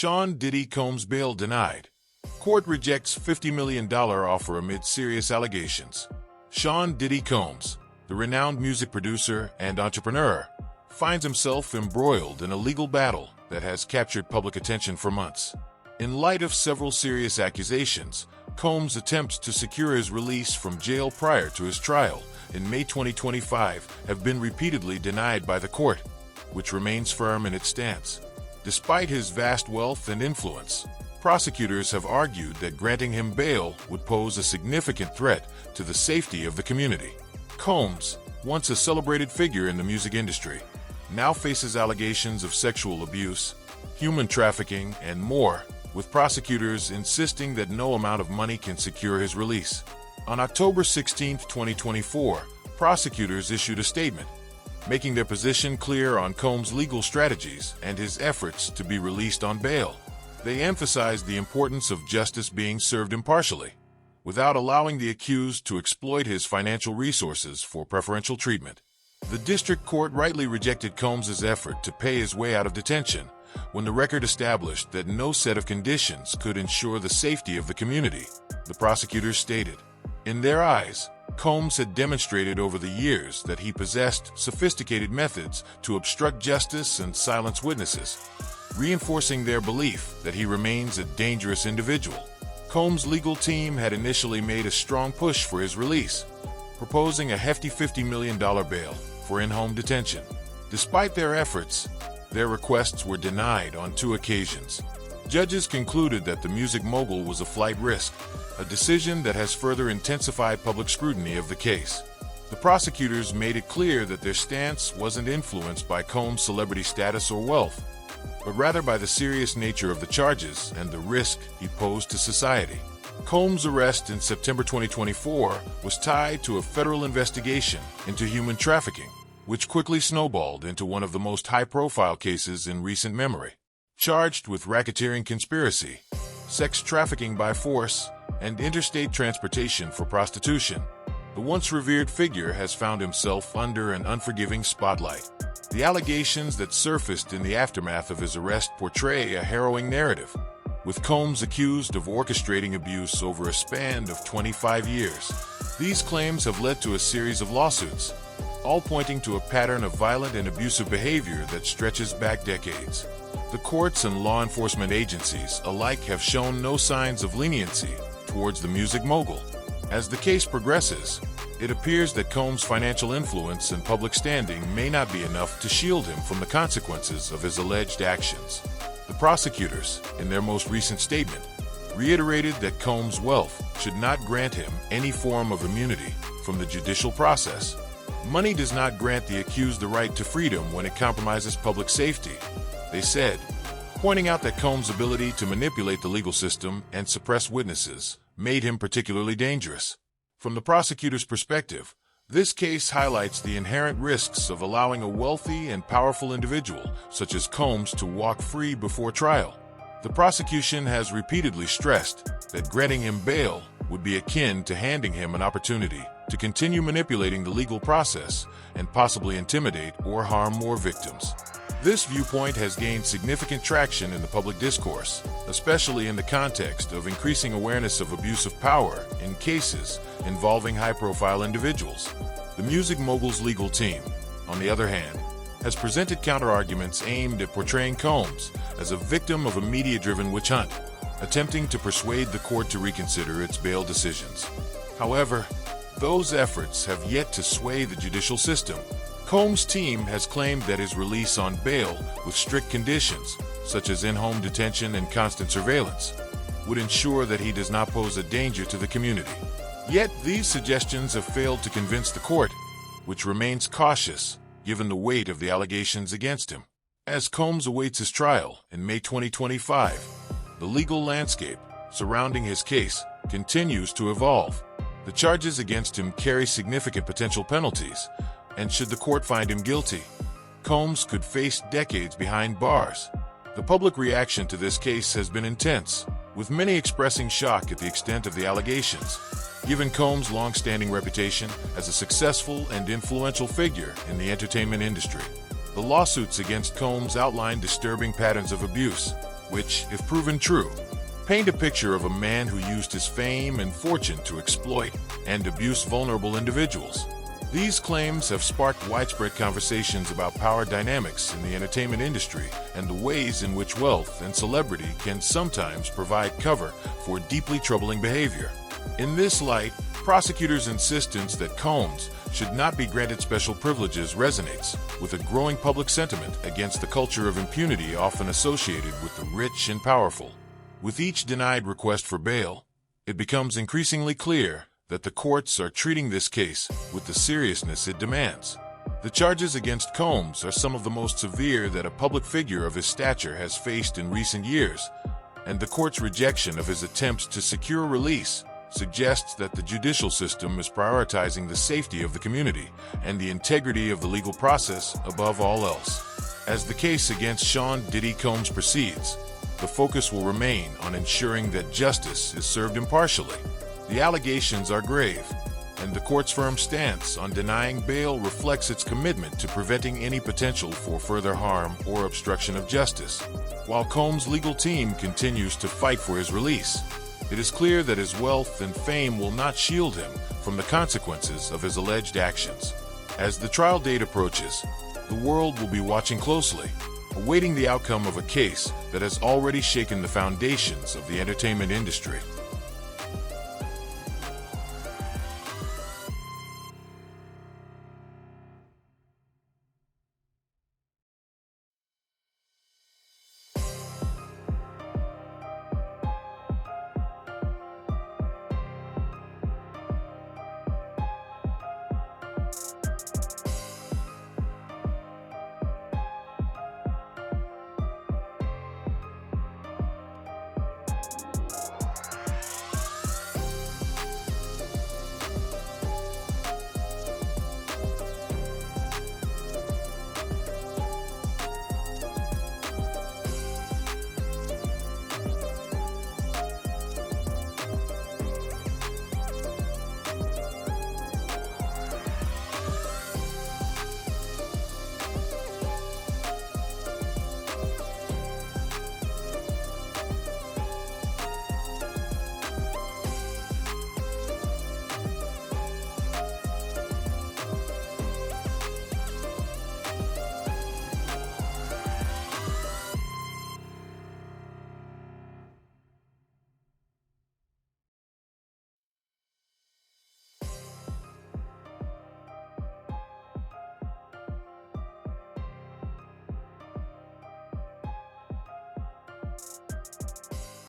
Sean Diddy Combs bail denied. Court rejects $50 million offer amid serious allegations. Sean Diddy Combs, the renowned music producer and entrepreneur, finds himself embroiled in a legal battle that has captured public attention for months. In light of several serious accusations, Combs' attempts to secure his release from jail prior to his trial in May 2025 have been repeatedly denied by the court, which remains firm in its stance. Despite his vast wealth and influence, prosecutors have argued that granting him bail would pose a significant threat to the safety of the community. Combs, once a celebrated figure in the music industry, now faces allegations of sexual abuse, human trafficking, and more, with prosecutors insisting that no amount of money can secure his release. On October 16, 2024, prosecutors issued a statement, making their position clear on Combs' legal strategies and his efforts to be released on bail. They emphasized the importance of justice being served impartially, without allowing the accused to exploit his financial resources for preferential treatment. The district court rightly rejected Combs' effort to pay his way out of detention when the record established that no set of conditions could ensure the safety of the community, the prosecutors stated. In their eyes, Combs had demonstrated over the years that he possessed sophisticated methods to obstruct justice and silence witnesses, reinforcing their belief that he remains a dangerous individual. Combs' legal team had initially made a strong push for his release, proposing a hefty $50 million bail for in-home detention. Despite their efforts, their requests were denied on 2 occasions. Judges concluded that the music mogul was a flight risk, a decision that has further intensified public scrutiny of the case. The prosecutors made it clear that their stance wasn't influenced by Combs' celebrity status or wealth, but rather by the serious nature of the charges and the risk he posed to society. Combs' arrest in September 2024 was tied to a federal investigation into human trafficking, which quickly snowballed into one of the most high-profile cases in recent memory. Charged with racketeering conspiracy, sex trafficking by force, and interstate transportation for prostitution, the once revered figure has found himself under an unforgiving spotlight. The allegations that surfaced in the aftermath of his arrest portray a harrowing narrative, with Combs accused of orchestrating abuse over a span of 25 years. These claims have led to a series of lawsuits, all pointing to a pattern of violent and abusive behavior that stretches back decades. The courts and law enforcement agencies alike have shown no signs of leniency towards the music mogul. As the case progresses, it appears that Combs' financial influence and public standing may not be enough to shield him from the consequences of his alleged actions. The prosecutors, in their most recent statement, reiterated that Combs' wealth should not grant him any form of immunity from the judicial process. Money does not grant the accused the right to freedom when it compromises public safety, they said, pointing out that Combs' ability to manipulate the legal system and suppress witnesses made him particularly dangerous. From the prosecutor's perspective, this case highlights the inherent risks of allowing a wealthy and powerful individual such as Combs to walk free before trial. The prosecution has repeatedly stressed that granting him bail would be akin to handing him an opportunity to continue manipulating the legal process and possibly intimidate or harm more victims. This viewpoint has gained significant traction in the public discourse, especially in the context of increasing awareness of abuse of power in cases involving high-profile individuals. The music mogul's legal team, on the other hand, has presented counterarguments aimed at portraying Combs as a victim of a media-driven witch hunt, attempting to persuade the court to reconsider its bail decisions. However, those efforts have yet to sway the judicial system. Combs' team has claimed that his release on bail with strict conditions, such as in-home detention and constant surveillance, would ensure that he does not pose a danger to the community. Yet these suggestions have failed to convince the court, which remains cautious given the weight of the allegations against him. As Combs awaits his trial in May 2025, the legal landscape surrounding his case continues to evolve. The charges against him carry significant potential penalties, and should the court find him guilty, Combs could face decades behind bars. The public reaction to this case has been intense, with many expressing shock at the extent of the allegations, given Combs' long-standing reputation as a successful and influential figure in the entertainment industry. The lawsuits against Combs outline disturbing patterns of abuse, which, if proven true, paint a picture of a man who used his fame and fortune to exploit and abuse vulnerable individuals. These claims have sparked widespread conversations about power dynamics in the entertainment industry and the ways in which wealth and celebrity can sometimes provide cover for deeply troubling behavior. In this light, prosecutors' insistence that Combs should not be granted special privileges resonates with a growing public sentiment against the culture of impunity often associated with the rich and powerful. With each denied request for bail, it becomes increasingly clear that the courts are treating this case with the seriousness it demands. The charges against Combs are some of the most severe that a public figure of his stature has faced in recent years, and the court's rejection of his attempts to secure release suggests that the judicial system is prioritizing the safety of the community and the integrity of the legal process above all else. As the case against Sean "Diddy" Combs proceeds, the focus will remain on ensuring that justice is served impartially. The allegations are grave, and the court's firm stance on denying bail reflects its commitment to preventing any potential for further harm or obstruction of justice. While Combs' legal team continues to fight for his release, it is clear that his wealth and fame will not shield him from the consequences of his alleged actions. As the trial date approaches, the world will be watching closely, awaiting the outcome of a case that has already shaken the foundations of the entertainment industry.